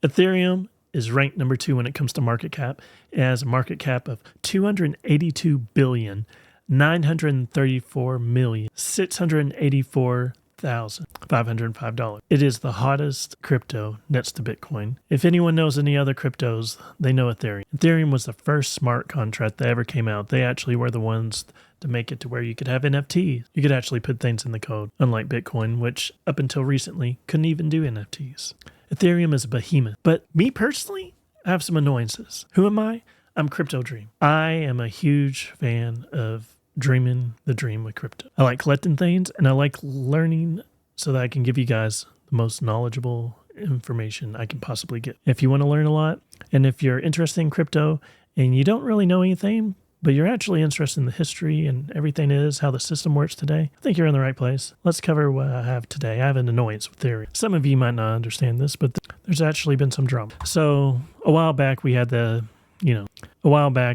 Ethereum is ranked number 2 when it comes to market cap. It has a market cap of $282,934,684,505. It is the hottest crypto next to Bitcoin. If anyone knows any other cryptos, they know Ethereum. Ethereum was the first smart contract that ever came out. They actually were the ones to make it to where you could have NFTs. You could actually put things in the code, unlike Bitcoin, which up until recently couldn't even do NFTs. Ethereum is a behemoth. But me personally, I have some annoyances. Who am I? I'm Crypto Dream. I am a huge fan of dreaming the dream with crypto. I like collecting things, and I like learning so that I can give you guys the most knowledgeable information I can possibly get. If you want to learn a lot, and if you're interested in crypto and you don't really know anything, but you're actually interested in the history and everything is, how the system works today, I think you're in the right place. Let's cover what I have today. I have an annoyance with Ethereum. Some of you might not understand this, but there's actually been some drama. So a while back, we had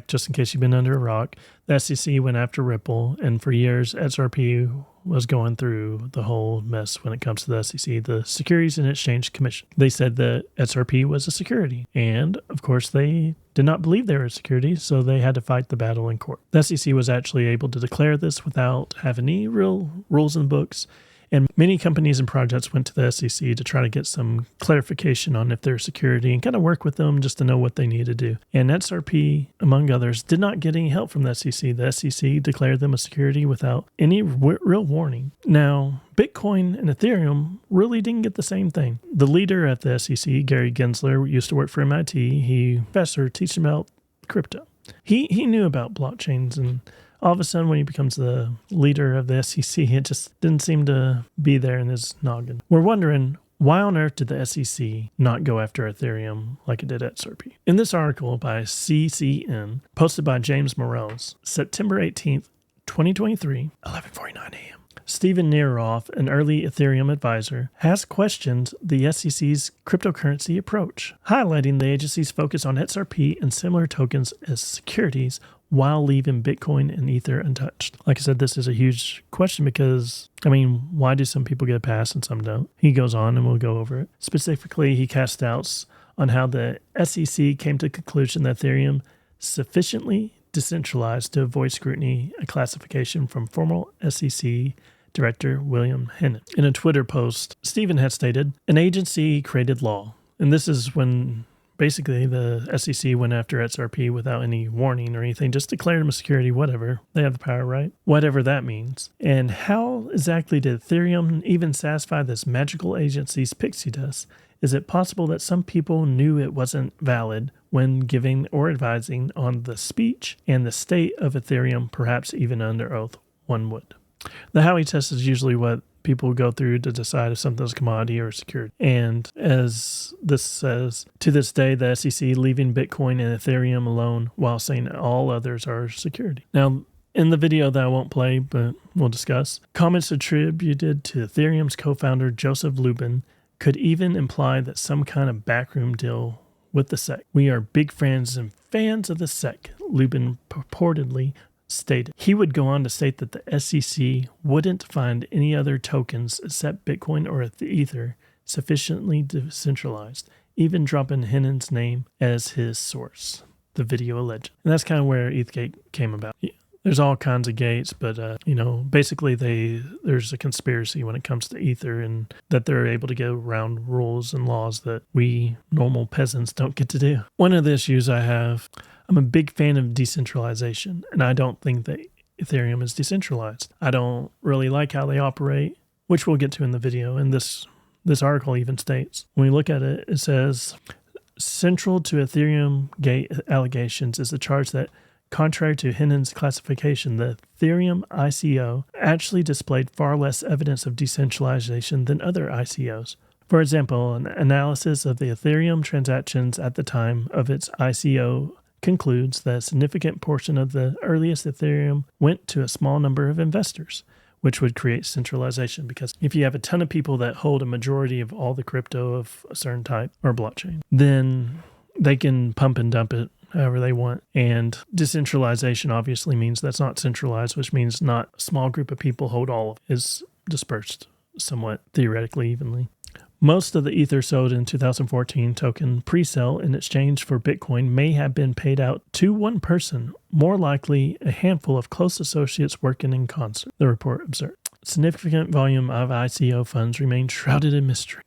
just in case you've been under a rock, the SEC went after Ripple, and for years, XRP was going through the whole mess when it comes to the SEC, the Securities and Exchange Commission. They said that XRP was a security, and of course they did not believe they were a security, so they had to fight the battle in court. The SEC was actually able to declare this without having any real rules in the books, and many companies and projects went to the SEC to try to get some clarification on if they're security and kind of work with them just to know what they need to do. And XRP, among others, did not get any help from the SEC. The SEC declared them a security without any real warning. Now, Bitcoin and Ethereum really didn't get the same thing. The leader at the SEC, Gary Gensler, used to work for MIT. He was a professor teaching about crypto. He knew about blockchains, and all of a sudden, when he becomes the leader of the SEC, it just didn't seem to be there in his noggin. We're wondering, why on earth did the SEC not go after Ethereum like it did XRP? In this article by CCN, posted by James Morales, September 18th, 2023, 11:49 a.m. Stephen Neeroff, an early Ethereum advisor, has questioned the SEC's cryptocurrency approach, highlighting the agency's focus on XRP and similar tokens as securities while leaving Bitcoin and Ether untouched. Like I said, this is a huge question because, why do some people get a pass and some don't? He goes on and we'll go over it. Specifically, he casts doubts on how the SEC came to the conclusion that Ethereum sufficiently decentralized to avoid scrutiny, a classification from former SEC Director William Hennon. In a Twitter post, Stephen had stated, an agency created law. And this is when basically the SEC went after XRP without any warning or anything, just declared them a security, whatever. They have the power, right? Whatever that means. And how exactly did Ethereum even satisfy this magical agency's pixie dust? Is it possible that some people knew it wasn't valid when giving or advising on the speech and the state of Ethereum, perhaps even under oath? One would. The Howey test is usually what people go through to decide if something's a commodity or security. And as this says, to this day, the SEC leaving Bitcoin and Ethereum alone while saying all others are security. Now, in the video that I won't play, but we'll discuss, comments attributed to Ethereum's co-founder Joseph Lubin could even imply that some kind of backroom deal with the SEC. We are big fans of the SEC, Lubin purportedly stated. He would go on to state that the SEC wouldn't find any other tokens except Bitcoin or Ether sufficiently decentralized, even dropping Hennon's name as his source, the video alleged. And that's kind of where Eth Gate came about. There's all kinds of gates, but basically there's a conspiracy when it comes to Ether, and that they're able to get around rules and laws that we normal peasants don't get to do. One of the issues I have, I'm a big fan of decentralization, and I don't think that Ethereum is decentralized. I don't really like how they operate, which we'll get to in the video. And this article even states, when we look at it, it says, central to Ethereum Gate allegations is the charge that, contrary to Hennon's classification, the Ethereum ICO actually displayed far less evidence of decentralization than other ICOs. For example, an analysis of the Ethereum transactions at the time of its ICO concludes that a significant portion of the earliest Ethereum went to a small number of investors, which would create centralization, because if you have a ton of people that hold a majority of all the crypto of a certain type or blockchain, then they can pump and dump it however they want. And decentralization obviously means that's not centralized, which means not a small group of people hold all of it. It's dispersed somewhat theoretically evenly. Most of the Ether sold in 2014 token pre-sale in exchange for Bitcoin may have been paid out to one person, more likely a handful of close associates working in concert, the report observed. Significant volume of ICO funds remain shrouded in mystery,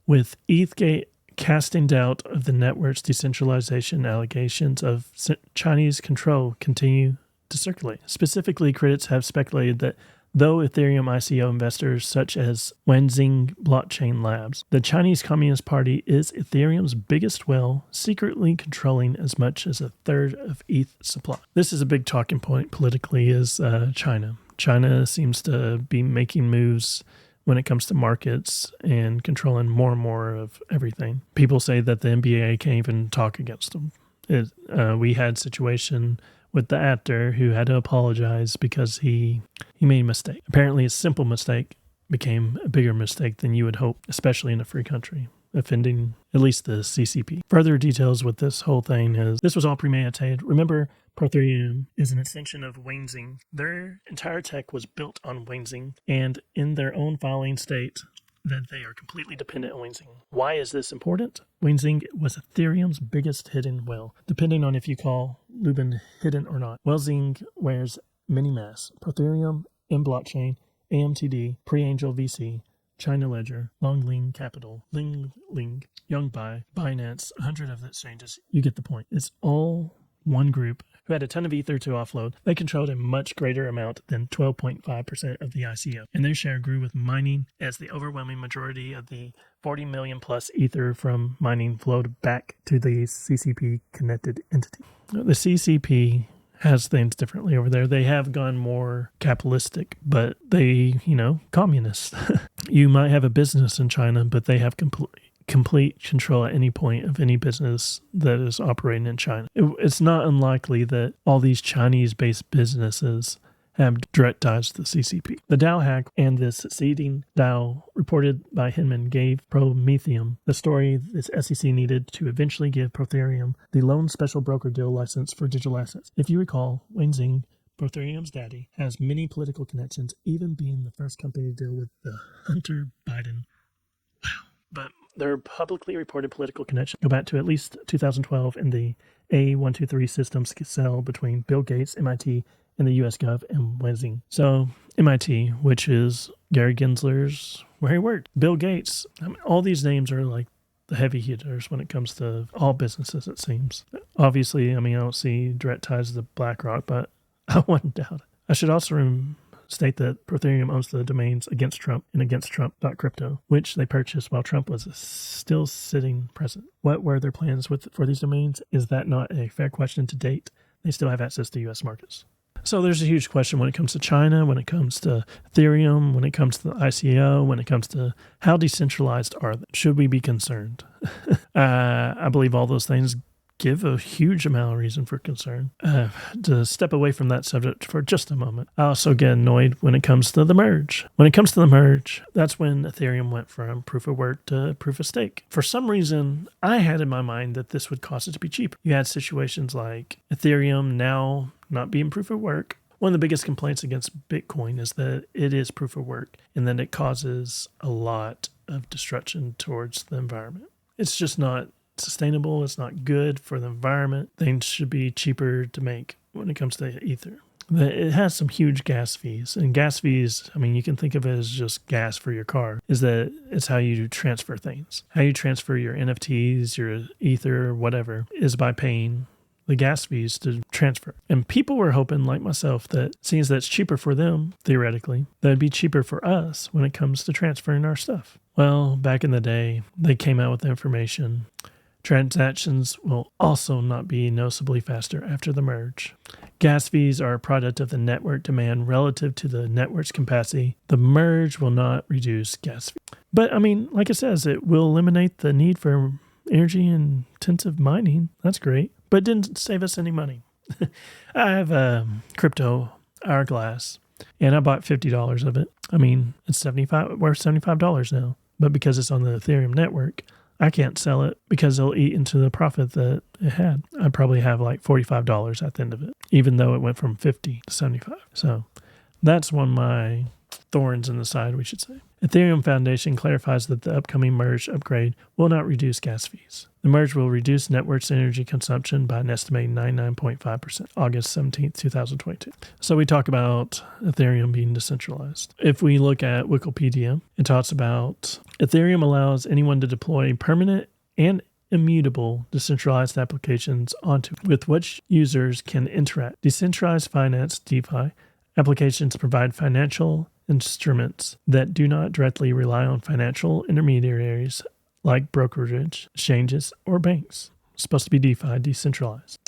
with Eth Gate casting doubt of the network's decentralization. Allegations of Chinese control continue to circulate. Specifically, critics have speculated that though Ethereum ICO investors such as Wanxing Blockchain Labs, the Chinese Communist Party is Ethereum's biggest whale, secretly controlling as much as a third of ETH supply. This is a big talking point politically, is China. China seems to be making moves when it comes to markets and controlling more and more of everything. People say that the NBA can't even talk against them. We had a situation with the actor who had to apologize because he made a mistake. Apparently a simple mistake became a bigger mistake than you would hope, especially in a free country, offending at least the CCP. Further details with this whole thing is this was all premeditated. Remember, Ethereum is an extension of Wanxing. Their entire tech was built on Wanxing, and in their own filing state that they are completely dependent on Wanxing. Why is this important? Wanxing was Ethereum's biggest hidden whale, depending on if you call Lubin hidden or not. Wanxing wears many masks: Ethereum, M-Blockchain, AMTD, Pre-Angel VC, China Ledger, Longling Capital, Ling, Youngbuy, Binance, 100 of the exchanges. You get the point. It's all one group who had a ton of Ether to offload. They controlled a much greater amount than 12.5% of the ICO, and their share grew with mining as the overwhelming majority of the 40 million plus Ether from mining flowed back to the CCP connected entity. The CCP has things differently over there. They have gone more capitalistic, but they, communist. You might have a business in China, but they have complete control at any point of any business that is operating in China. It's not unlikely that all these Chinese-based businesses have direct ties to the CCP. The DAO hack and the succeeding DAO reported by Hinman gave Prometheum the story this SEC needed to eventually give Prothereum the lone special broker deal license for digital assets. If you recall, Wanxing, Prothereum's daddy, has many political connections, even being the first company to deal with the Hunter Biden. Wow. But their publicly reported political connections go back to at least 2012 in the A123 systems sell between Bill Gates, MIT, and the US Gov and Wanxing. So MIT, which is Gary Gensler's where he worked. Bill Gates. All these names are like the heavy hitters when it comes to all businesses, it seems. Obviously, I don't see direct ties to BlackRock, but I wouldn't doubt it. I should also state that Prothereum owns the domains Against Trump and AgainstTrump.crypto, which they purchased while Trump was still sitting president. What were their plans for these domains? Is that not a fair question to date? They still have access to U.S. markets. So there's a huge question when it comes to China, when it comes to Ethereum, when it comes to the ICO, when it comes to how decentralized are they? Should we be concerned? I believe all those things give a huge amount of reason for concern. To step away from that subject for just a moment, I also get annoyed when it comes to the merge. When it comes to the merge, that's when Ethereum went from proof of work to proof of stake. For some reason, I had in my mind that this would cause it to be cheaper. You had situations like Ethereum now not being proof of work. One of the biggest complaints against Bitcoin is that it is proof of work and then it causes a lot of destruction towards the environment. It's just not sustainable. It's not good for the environment. Things should be cheaper to make when it comes to Ether. It has some huge gas fees, and gas fees, you can think of it as just gas for your car, is that it's how you transfer things. How you transfer your NFTs, your Ether, whatever, is by paying the gas fees to transfer. And people were hoping, like myself, that since that's cheaper for them, theoretically, that it'd be cheaper for us when it comes to transferring our stuff. Well, back in the day, they came out with the information. Transactions will also not be noticeably faster after the merge. Gas fees are a product of the network demand relative to the network's capacity. The merge will not reduce gas fees. But, like it says, it will eliminate the need for energy-intensive mining. That's great. But it didn't save us any money. I have a crypto hourglass, and I bought $50 of it. It's worth $75 now. But because it's on the Ethereum network, I can't sell it because it'll eat into the profit that it had. I probably have like $45 at the end of it, even though it went from 50 to 75. So that's one of my thorns in the side, we should say. Ethereum Foundation clarifies that the upcoming merge upgrade will not reduce gas fees. The merge will reduce network's energy consumption by an estimated 99.5%, August 17th, 2022. So we talk about Ethereum being decentralized. If we look at Wikipedia, it talks about Ethereum allows anyone to deploy permanent and immutable decentralized applications onto with which users can interact. Decentralized finance, DeFi, applications provide financial instruments that do not directly rely on financial intermediaries like brokerage, exchanges, or banks. It's supposed to be DeFi, decentralized.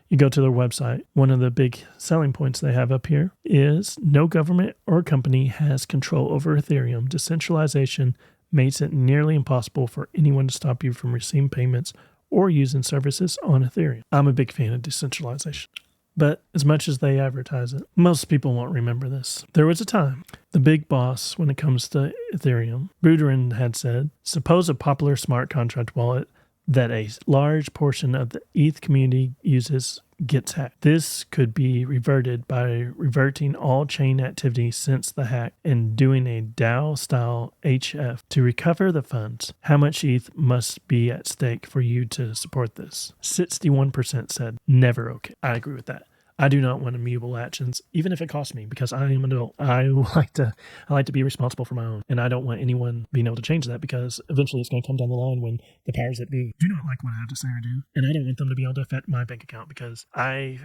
You go to their website. One of the big selling points they have up here is no government or company has control over Ethereum. Decentralization makes it nearly impossible for anyone to stop you from receiving payments or using services on Ethereum. I'm a big fan of decentralization. But as much as they advertise it, most people won't remember this. There was a time, the big boss when it comes to Ethereum, Buterin had said, suppose a popular smart contract wallet that a large portion of the ETH community uses gets hacked. This could be reverted by reverting all chain activity since the hack and doing a DAO-style HF to recover the funds. How much ETH must be at stake for you to support this? 61% said never okay. I agree with that. I do not want immutable actions, even if it costs me, because I am an adult. I like to be responsible for my own, and I don't want anyone being able to change that, because eventually it's going to come down the line when the powers that be do not like what I have to say or do, and I don't want them to be able to affect my bank account, because I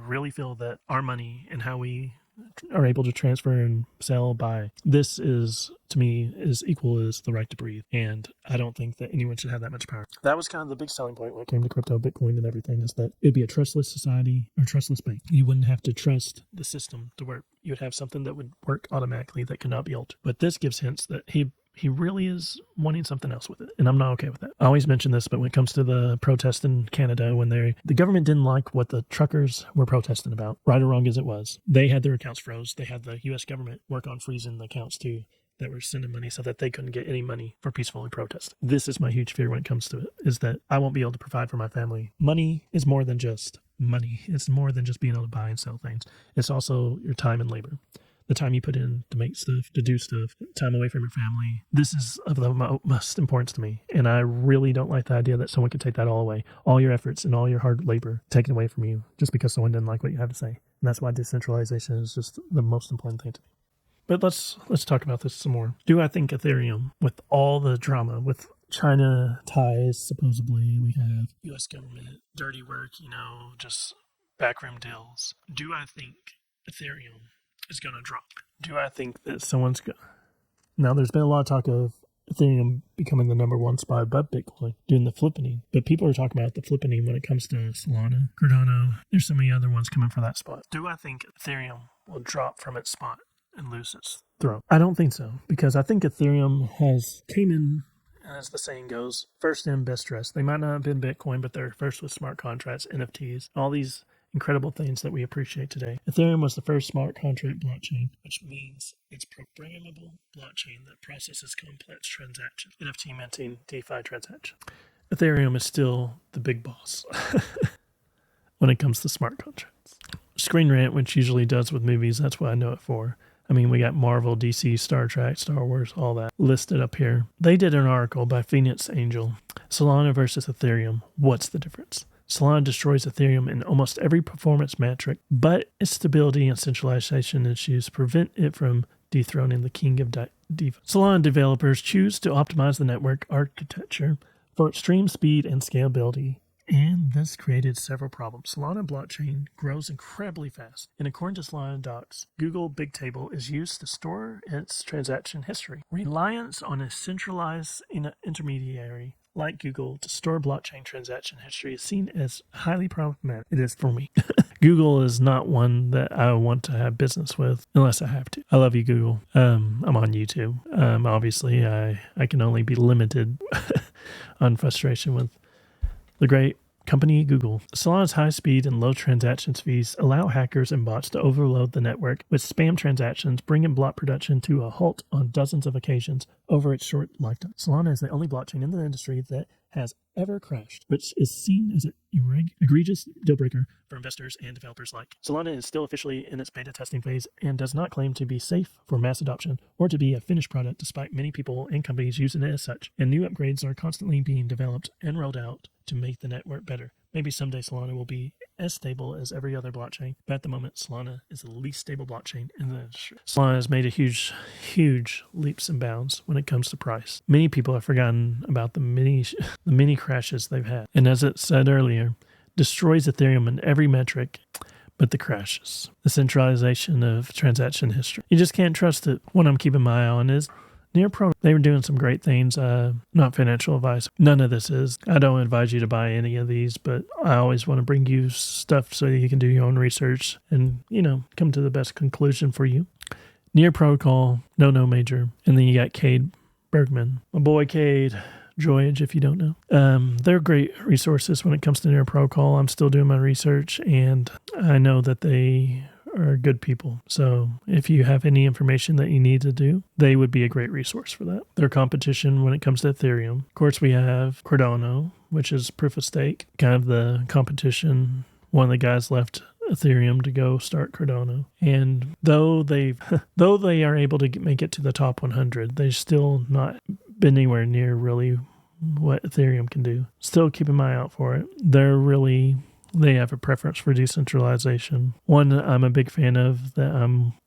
really feel that our money and how we are able to transfer and sell by this is, to me, is equal as the right to breathe. And I don't think that anyone should have that much power. That was kind of the big selling point when it came to crypto, Bitcoin, and everything, is that it'd be a trustless society or trustless bank. You wouldn't have to trust the system to work. You would have something that would work automatically that cannot be altered. But this gives hints that he really is wanting something else with it, and I'm not okay with that. I always mention this, but when it comes to the protest in Canada, when the government didn't like what the truckers were protesting about, right or wrong as it was, they had their accounts froze. They had the U.S. government work on freezing the accounts too that were sending money so that they couldn't get any money for peacefully protesting. This is my huge fear when it comes to it, is that I won't be able to provide for my family. Money is more than just money. It's more than just being able to buy and sell things. It's also your time and labor. The time you put in to make stuff, to do stuff, time away from your family. This is of the most importance to me. And I really don't like the idea that someone could take that all away. All your efforts and all your hard labor taken away from you just because someone didn't like what you have to say. And that's why decentralization is just the most important thing to me. But let's talk about this some more. Do I think Ethereum, with all the drama, with China ties, supposedly we have U.S. government, dirty work, just backroom deals. Do I think Ethereum is going to drop? Do I think that someone's going to... Now, there's been a lot of talk of Ethereum becoming the number one spot above Bitcoin, doing the flippening. But people are talking about the flippening when it comes to Solana, Cardano. There's so many other ones coming for that spot. Do I think Ethereum will drop from its spot and lose its throne? I don't think so, because I think Ethereum came in, as the saying goes, first in, best dressed. They might not have been Bitcoin, but they're first with smart contracts, NFTs, all these incredible things that we appreciate today. Ethereum was the first smart contract blockchain, which means it's programmable blockchain that processes complex transactions, NFT minting, DeFi transactions. Ethereum is still the big boss when it comes to smart contracts. Screen Rant, which usually does with movies, that's what I know it for. I mean, we got Marvel, DC, Star Trek, Star Wars, all that listed up here. They did an article by Phoenix Angel, Solana versus Ethereum. What's the difference? Solana destroys Ethereum in almost every performance metric, but its stability and centralization issues prevent it from dethroning the king of DeFi. Solana developers choose to optimize the network architecture for extreme speed and scalability, and this created several problems. Solana blockchain grows incredibly fast, and according to Solana docs, Google Bigtable is used to store its transaction history. Reliance on a centralized intermediary like Google to store blockchain transaction history is seen as highly problematic. It is for me. Google is not one that I want to have business with unless I have to. I love you, Google. I'm on YouTube. Obviously, I can only be limited on frustration with the great company Google. Solana's high speed and low transaction fees allow hackers and bots to overload the network with spam transactions, bringing block production to a halt on dozens of occasions over its short lifetime. Solana is the only blockchain in the industry that has ever crashed, which is seen as an egregious deal breaker for investors and developers alike. Solana is still officially in its beta testing phase and does not claim to be safe for mass adoption or to be a finished product, despite many people and companies using it as such, and new upgrades are constantly being developed and rolled out to make the network better. Maybe someday Solana will be as stable as every other blockchain, but at the moment Solana is the least stable blockchain in the industry. Solana has made a huge leaps and bounds when it comes to price. Many people have forgotten about the many crashes they've had, and as it said earlier, destroys Ethereum in every metric but the crashes. The centralization of transaction history. You just can't trust it. What I'm keeping my eye on is Near-Pro. They were doing some great things, not financial advice. None of this is. I don't advise you to buy any of these, but I always want to bring you stuff so you can do your own research and, come to the best conclusion for you. Near Protocol, no major. And then you got Cade Bergman. My boy Cade, Joyage, if you don't know. They're great resources when it comes to Near Protocol. I'm still doing my research, and I know that they are good people. So if you have any information that you need to do, they would be a great resource for that. Their competition when it comes to Ethereum. Of course, we have Cardano, which is proof of stake, kind of the competition. One of the guys left Ethereum to go start Cardano. And though they are able to make it to the top 100, they've still not been anywhere near really what Ethereum can do. Still keeping my eye out for it. They have a preference for decentralization. One I'm a big fan of that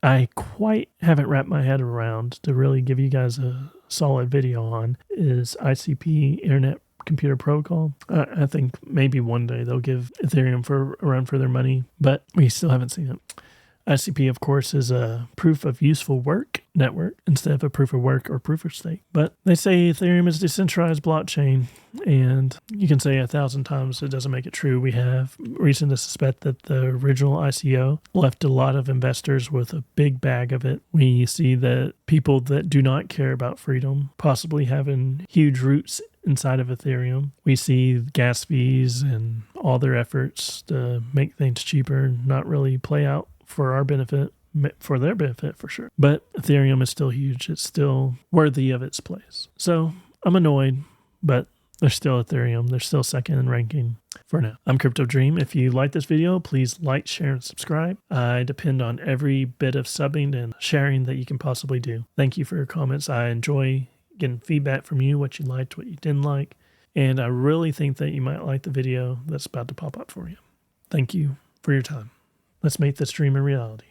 I quite haven't wrapped my head around to really give you guys a solid video on is ICP, Internet Computer Protocol. I think maybe one day they'll give Ethereum a run for their money, but we still haven't seen it. ICP, of course, is a proof of useful work network instead of a proof of work or proof of stake. But they say Ethereum is a decentralized blockchain, and you can say 1,000 times it doesn't make it true. We have reason to suspect that the original ICO left a lot of investors with a big bag of it. We see that people that do not care about freedom possibly having huge roots inside of Ethereum. We see gas fees and all their efforts to make things cheaper not really play out for our benefit, for their benefit for sure. But Ethereum is still huge. It's still worthy of its place. So I'm annoyed, but they're still Ethereum. They're still second in ranking for now. I'm Crypto Dream. If you like this video, please like, share, and subscribe. I depend on every bit of subbing and sharing that you can possibly do. Thank you for your comments. I enjoy getting feedback from you, what you liked, what you didn't like. And I really think that you might like the video that's about to pop up for you. Thank you for your time. Let's make this dream a reality.